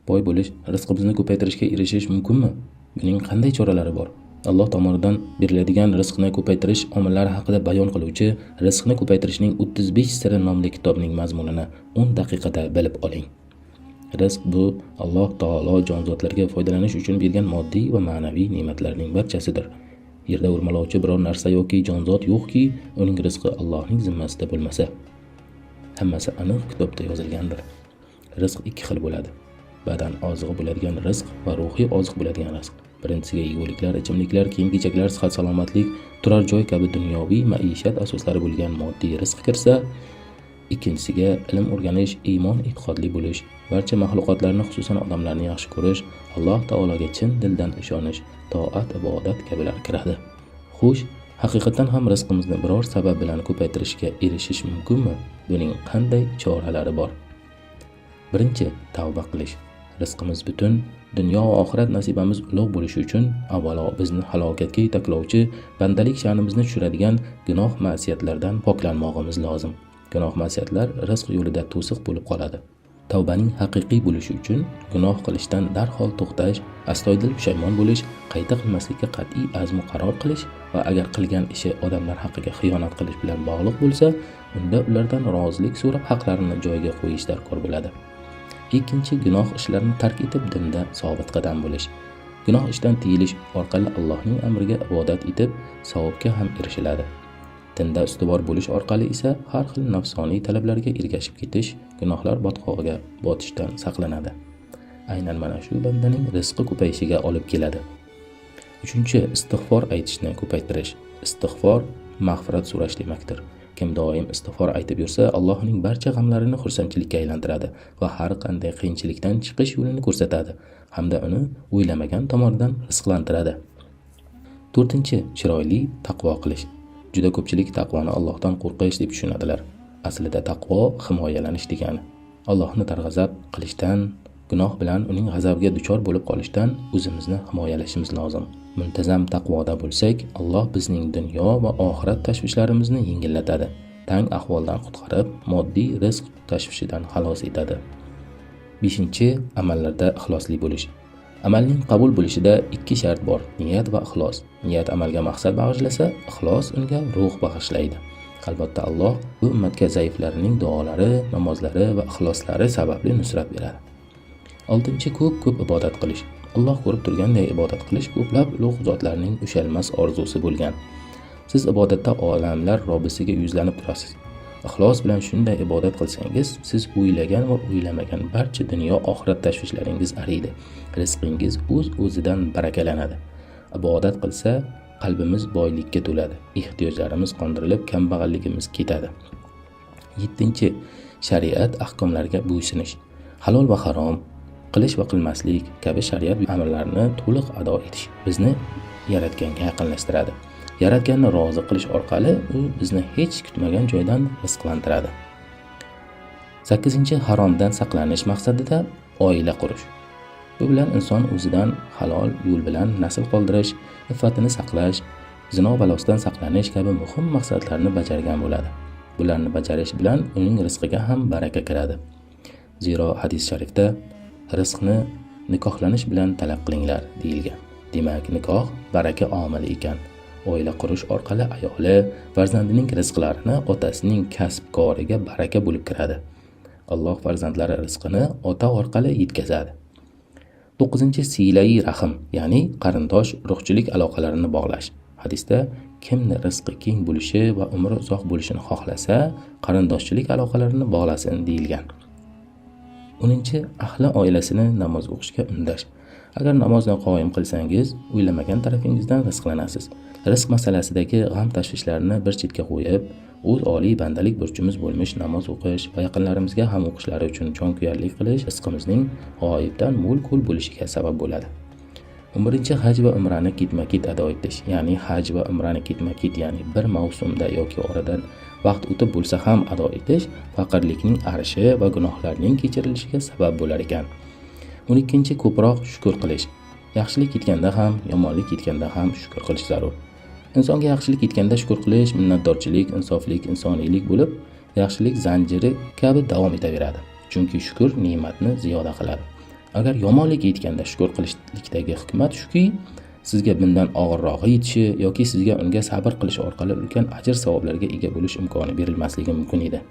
boy bo'lish, rizqimizni ko'paytirishga erishish mumkinmi? Buning qanday choralari bor? Alloh tomonidan beriladigan rizqni ko'paytirish omillari haqida bayon qiluvchi Rizqni ko'paytirishning 35 siri nomli kitobning mazmunini 10 daqiqada bilib oling. Rizq bu Alloh taolo jonzotlarga foydalanish uchun bergan moddiy va ma'naviy ne'matlarning barchasidir. Yerda o'rmalovchi biror narsa yoki jonzot yo'qki, uning rizqi Allohning zimmasida bo'lmasa. Hammasi aniq kitobda yozilgandir. Rizq ikki xil bo'ladi. Badan ozig'i bo'ladigan rizq va ruhiy oziq bo'ladigan rizq. Birinchisiga yeguliklar, ichimliklar, kiyim-kechaklar, sihat salomatlik, turar joy kabi dunyoviy maishat asoslari bo'lgan moddiy rizq kirsa, ikkinchisiga ilm o'rganish, iymon, e'tiqodli bo'lish, barcha maxluqotlarni, xususan odamlarni yaxshi ko'rish, Alloh taologa chin dildan ishonish, toat, ibodat kabilar kiradi. Xo'sh, haqiqatan ham rizqimizni biror sabab bilan ko'paytirishga erishish mumkinmi? Buning qanday choralari bor? Birinchi, tavba qilish. Rizqimiz butun, dunyo va oxirat nasibamiz ulug' bo'lishi uchun avvalo bizni halokatga yetaklovchi, bandalik sha'nimizni tushiradigan gunoh ma'siyatlardan poklanmog'imiz lozim. Gunoh ma'siyatlar rizq yo'lida to'siq bo'lib qoladi. Tavbaning haqiqiy bo'lishi uchun gunoh qilishdan darhol to'xtash, astoydil pushaymon bo'lish, qayta qilmaslikka qat'iy azm qaror qilish va agar qilgan ishi odamlar haqqiga xiyonat qilish bilan bog'liq bo'lsa, unda ulardan rozilik so'rab haqlarini joyiga qo'yish darkor bo'ladi. Ikkinchi, gunoh ishlarni tark etib dinda sobit qadam bo'lish. Gunoh ishdan tiyilish orqali Allohning amriga ibodat etib, savobga ham erishiladi. Dinda ustuvor bo'lish orqali esa har xil nafsoniy talablarga ergashib ketish, gunohlar botqog'iga botishdan saqlanadi. Aynan mana shu bandaning rizqi ko'payishiga olib keladi. Uchinchi, istig'for aytishni ko'paytirish. Istig'for mag'firat so'rash demakdir. Kim doim istig'for aytib yursa, Allohning barcha g'amlarini xursandchilikka aylantiradi va har qanday qiyinchilikdan chiqish yo'lini ko'rsatadi hamda uni o'ylamagan tomonidan rizqlantiradi. To'rtinchi, chiroyli taqvo qilish. Juda ko'pchilik taqvoni Allohdan qo'rqish deb tushunadilar. Aslida taqvo himoyalanish degani. Allohni darg'azab qilishdan, gunoh bilan uning g'azabiga duchor bo'lib qolishdan o'zimizni himoyalashimiz lozim. Muntazam taqvoda bo'lsak, Alloh bizning dunyo va oxirat tashvishlarimizni yengillatadi. Tang ahvoldan qutqarib, moddiy rizq tashvishidan xalos etadi. 5. Amallarda ixlosli bo'lish. Amalning qabul bo'lishida ikki shart bor: niyat va ixlos. Niyat amalga maqsad bag'ishlasa, ixlos unga ruh bag'ishlaydi. Albatta Alloh bu ummatga zaiflarining duolari, namozlari va ixloslari sababli nusrat beradi. 6. Ko'p ibodat qilish. Alloh ko'rib turganday ibodat qilish ko'plab ulug' zotlarning ushalmas orzusi bo'lgan. Siz ibodatda olamlar Robbisiga yuzlanib turasiz. Ixlos bilan shunday ibodat qilsangiz, siz o'ylagan va o'ylamagan barcha dunyo oxirat tashvishlaringiz ariydi. Rizqingiz o'z-o'zidan barakalanadi. Ibodat qilsa, qalbimiz boylikka to'ladi. Ehtiyojlarimiz qondirilib, kambag'alligimiz ketadi. 7. Shariat ahkomlariga bo'ysunish. Halol va harom, qilish va qilmaslik kabi shariat amirlarini to'liq ado etish bizni yaratganga yaqinlashtiradi. Yaratganni rozi qilish orqali u bizni hech kutmagan joydan rizqlantiradi. 8. Haromdan saqlanish maqsadida oila qurish. Bu bilan inson o'zidan halol yo'l bilan nasl qoldirish, iffatini saqlash, zino balosidan saqlanish kabi muhim maqsadlarni bajargan bo'ladi. Bularni bajarish bilan uning rizqiga ham baraka kiradi. Zero hadis sharifda rizqni nikohlanish bilan talab qilinglar deyilgan. Demak, nikoh baraka omili ekan. Oila qurish orqali ayoli farzandining rizqlarini otasining kasb-koriga baraka bo'lib kiradi. Alloh farzandlari rizqini ota orqali yetkazadi. 9. Silai rahim, ya'ni qarindosh urug'chilik aloqalarini bog'lash. Hadisda kimni rizqi keng bo'lishi va umri uzoq bo'lishini xohlasa, qarindoshchilik aloqalarini bog'lasin deyilgan. 10. Ahli oilasini namoz o'qishga undash. Agar namozni qoyim qilsangiz, o'ylamagan tarafingizdan rizqlanasiz. Rizq masalasidagi g'am tashvishlarni bir chetga qo'yib, o'z oliy bandalik burchimiz bo'lmish namoz o'qish va yaqinlarimizga ham o'qishlari uchun jonkuyarlik qilish rizqimizning g'oyibdan mo'l-ko'l bo'lishiga sabab bo'ladi. 11. Haj va umrani ketma-ket ado etish. Ya'ni haj va umrani ketma-ket, ya'ni bir mavsumda yoki oradan vaqt o'tib bo'lsa ham ado etish faqirlikning arishi va gunohlarning kechirilishiga sabab bo'lar ekan. 12. Ko'proq shukr qilish. Yaxshilik ketganda ham, yomonlik ketganda ham shukr qilish zarur. Insonga yaxshilik ketganda shukr qilish, minnatdorchilik, insoflik, insoniylik bo'lib, yaxshilik zanjiri kabi davom etaveradi. Chunki shukr ne'matni ziyoda qiladi. Agar yomonlik yetganda shukr qilishlikdagi hikmat shuki, sizga bundan og'irrog'i yetishi yoki sizga unga sabr qilish orqali ulkan ajr savoblarga ega bo'lish imkoni berilmasligi mumkin edi.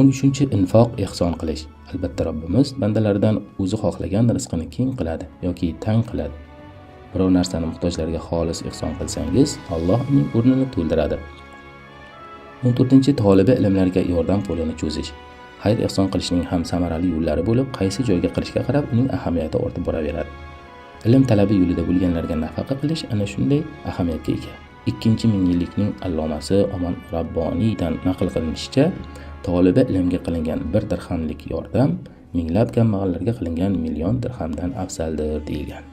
13-infoq ehson qilish. Albatta Robbimiz bandalaridan o'zi xohlagan rizqini keng qiladi yoki tang qiladi. Biror narsani muhtojlarga xolis ehson qilsangiz, Alloh uning o'rnini to'ldiradi. 14-tolibi ilmlarga yordam qo'lini cho'zish. Xayr ehson qilishning ham samarali yo'llari bo'lib, qaysi joyga qilishga qarab uning ahamiyati ortib boraveradi. Ilm talabi yo'lida bo'lganlarga nafaqa qilish ana shunday ahamiyatga ega. 2-mingyillikning allomasi Omon Rabboniydan naql qilinishicha, tolibi ilmga qilingan 1 dirhamlik yordam minglab kambag'allarga qilingan million dirhamdan afzaldir deyilgan.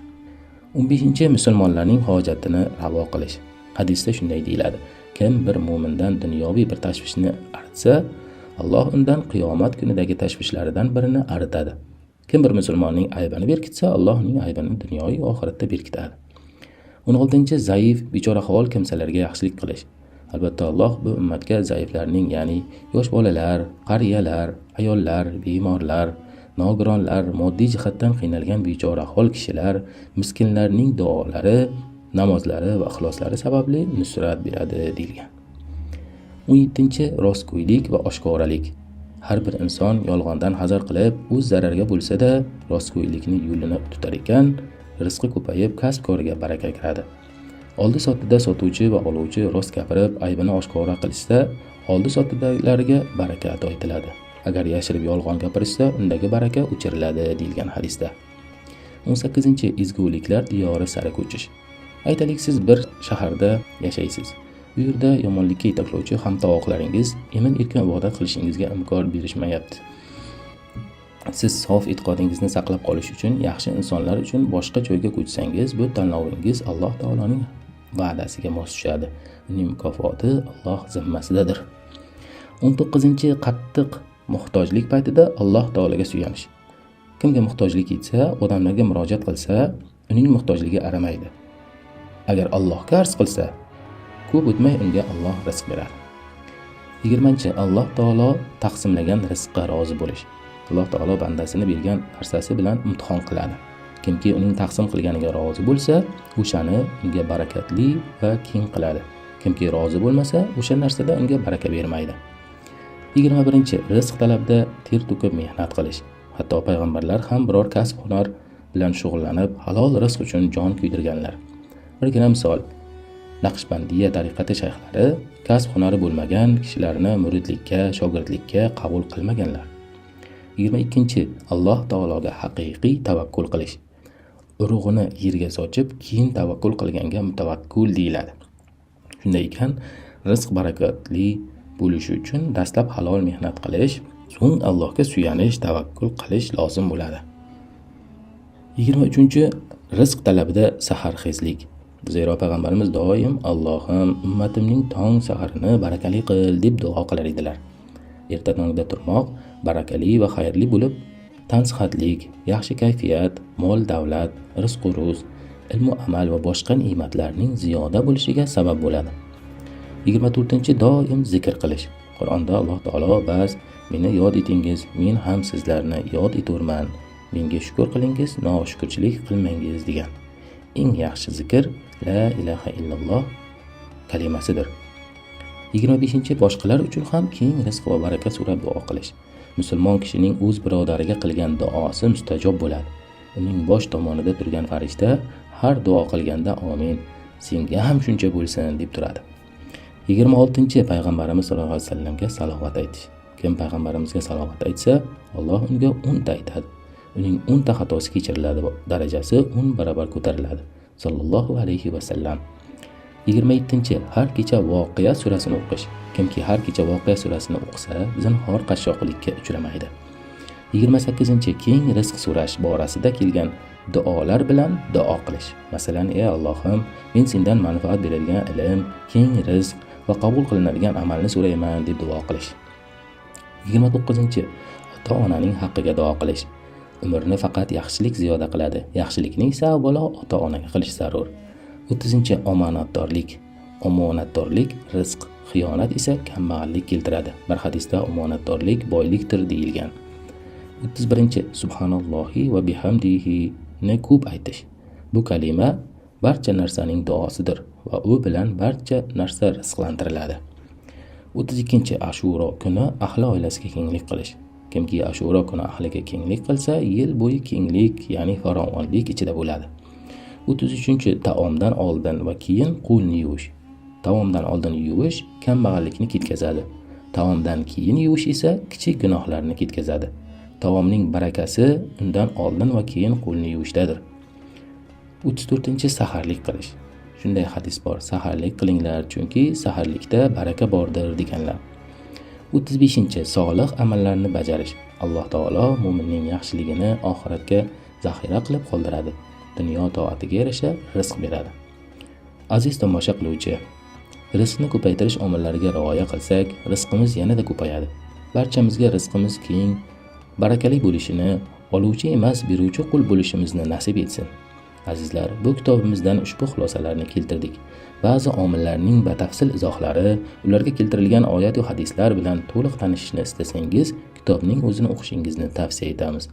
15-musulmonlarning hojatini ravo qilish. Hadisda shunday deyiladi: kim bir mu'mindan dunyoviy bir tashvishni artsa, Alloh undan qiyomat kunidagi tashvishlaridan birini aritadi. Kim bir musulmonning aybini berkitsa, Alloh uning aybini dunyoviy va oxiratda berkitadi. 16-zaif, bechorahvol kimsalarga yaxshilik qilish. Albatta Alloh bu ummatga zaiflarning, ya'ni yosh bolalar, qariyalar, ayollar, bemorlar, nogironlar, moddiy jihatdan qiynalgan bechorahvol kishilar, miskinlarning duolari, namozlari va ixloslari sababli nusrat beradi deyilgan. 17-rostgo'ylik va oshkoralik. Har bir inson yolg'ondan hazar qilib, o'z zarariga bo'lsa-da, rostgo'ylikni yo'lini tutar ekan, rizqi ko'payib, kasb-koriga baraka kiradi. Oldi-sotida sotuvchi va oluvchi rost gapirib, aybini oshkora qilsa, oldi-sotidagilarga baraka ato etiladi. Agar yashirib yolg'on gapirsa, undagi baraka o'chiriladi deyilgan hadisda. 18-ezguliklar diyori sari ko'chish. Aytaylik, siz bir shaharda yashaysiz. Bu yerda yomonlikka yetaklovchi hamtovoqlaringiz emin-erkin ibodat qilishingizga imkon berishmayapti. Siz sof e'tiqodingizni saqlab qolish uchun, yaxshi insonlar uchun boshqa joyga ko'chsangiz, bu tanlovingiz Alloh taoloning va'dasiga mos tushadi. Uning mukofoti Alloh zimmasidadir. 19-qattiq muhtojlik paytida Alloh taolaga suyanish. Kimga muhtojlik yetsa, odamlarga murojaat qilsa, uning muhtojligi aramaydi. Agar Allohga arz qilsa, ko'p o'tmay unga Alloh rizq beradi. 20-Alloh taolo taqsimlagan rizqqa rozi bo'lish. Alloh taolo bandasini bergan narsasi bilan imtihon qiladi. Kimki uning taqsim qilganiga rozi bo'lsa, o'shani unga barakatli va keng qiladi. Kimki rozi bo'lmasa, o'sha narsada unga baraka bermaydi. 21-rizq talabda ter to'kib mehnat qilish. Hatto payg'ambarlar ham biror kasb-hunar bilan shug'ullanib, halol rizq uchun jon kuydirganlar. Birgina misol, Naqshbandiya tariqati shayxlari kasb-hunari bo'lmagan kishilarni muridlikka, shogirdlikka qabul qilmaganlar. 22-Alloh taologa haqiqiy tavakkul qilish. Urug'ini yerga sochib, keyin tavakkul qilganga mutavakkil deyiladi. Shunday ekan, rizq barakatli bo'lishi uchun dastlab halol mehnat qilish, so'ng Allohga suyanish, tavakkul qilish lozim bo'ladi. 23-rizq talabida saharxezlik. Zero payg'ambarimiz doim Allohim ummatimning tong saharini barakali qil deb duo qilar edilar. Erta tongda turmoq barakali va xayrli bo'lib, tan sihatlik, yaxshi kayfiyat, mol davlat, rizq ruz, ilmu amal va boshqa ne'matlarning ziyoda bo'lishiga sabab bo'ladi. 24-doim zikr qilish. Qur'onda Alloh taolo ba'z meni yod etingiz, men ham sizlarni yod eturman. Menga shukr qilingiz, noshukrchilik qilmangiz degan. Eng yaxshi zikr la ilaha illalloh kalimasidir. 25-boshqalar uchun ham keng rizq va baraka so'rab duo qilish. Musulmon kishining o'z birodariga qilgan duosi mustajob bo'ladi. Uning bosh tomonida turgan farishta har duo qilganda amin, senga ham shuncha bo'lsin deb turadi. 26-payg'ambarimiz sollallohu alayhi vasallamga salovat aytish. Kim payg'ambarimizga salovat aytsa, Alloh unga 10 ta aytadi. Uning 10 ta xatosi kechiriladi, darajasi 10 barobar ko'tariladi. Sallallohu alayhi vasallam. 27-har kecha Voqea surasini o'qish. Kimki har kecha Voqea surasini o'qisa, zinhor qashshoqlikka uchramaydi. 28-keng rizq so'rash borasida kelgan duolar bilan duo qilish. Masalan, ey Allohim, men sendan manfaat beradigan ilm, keng rizq va qabul qilinadigan amalni so'rayman deb duo qilish. 29-ota-onaning haqqiga duo qilish. Umrni faqat yaxshilik ziyoda qiladi. Yaxshilikni esa avvalo ota-onaga qilish zarur. 30-omonatdorlik. Omonatdorlik rizq, xiyonat esa kambag'allik keltiradi. Bir hadisda omonatdorlik boylikdir deyilgan. 31. Subhanallohi va bihamdihi ni ko'p aytish. Bu kalima barcha narsaning duosidir va u bilan barcha narsa rizqlantiriladi. 32. Ashuro kuni ahli oilasiga kenglik qilish. Kimki Ashuro kuni ahliga kenglik qilsa, yil bo'yi kenglik, ya'ni farovonlik ichida bo'ladi. 33. Taomdan oldin va keyin qo'lni yuvish. Taomdan oldin yuvish kambag'allikni ketkazadi. Taomdan keyin yuvish esa kichik gunohlarni ketkazadi. Taomning barakasi undan oldin va keyin qo'lni yuvishdadir. 34. Saharlik qilish. Shunday hadis bor: saharlik qilinglar, chunki saharlikda baraka bordir deganlar. 35. Solih amallarni bajarish. Alloh taolo mu'minning yaxshiligini oxiratga zaxira qilib qoldiradi. Dunyo toatiga yarasha rizq beradi. Aziz tomosha qiluvchi, rizqni ko'paytirish omillariga rioya qilsak, rizqimiz yanada ko'payadi. Barchamizga rizqimiz keng, barakali bo'lishini, oluvchi emas, beruvchi qul bo'lishimizni nasib etsin. Azizlar, bu kitobimizdan ushbu xulosalarni keltirdik. Ba'zi omillarning batafsil izohlari, ularga keltirilgan oyat va hadislar bilan to'liq tanishishni istasangiz, kitobning o'zini o'qishingizni tavsiya etamiz.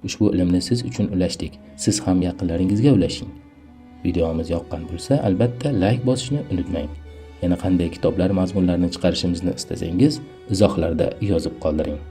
Ushbu ilmni siz uchun ulashdik. Siz ham yaqinlaringizga ulashing. Videomiz yoqqan bo'lsa, albatta like bosishni unutmang. Yana qanday kitoblar mazmunlarini chiqarishimizni istasangiz, izohlarda yozib qoldiring.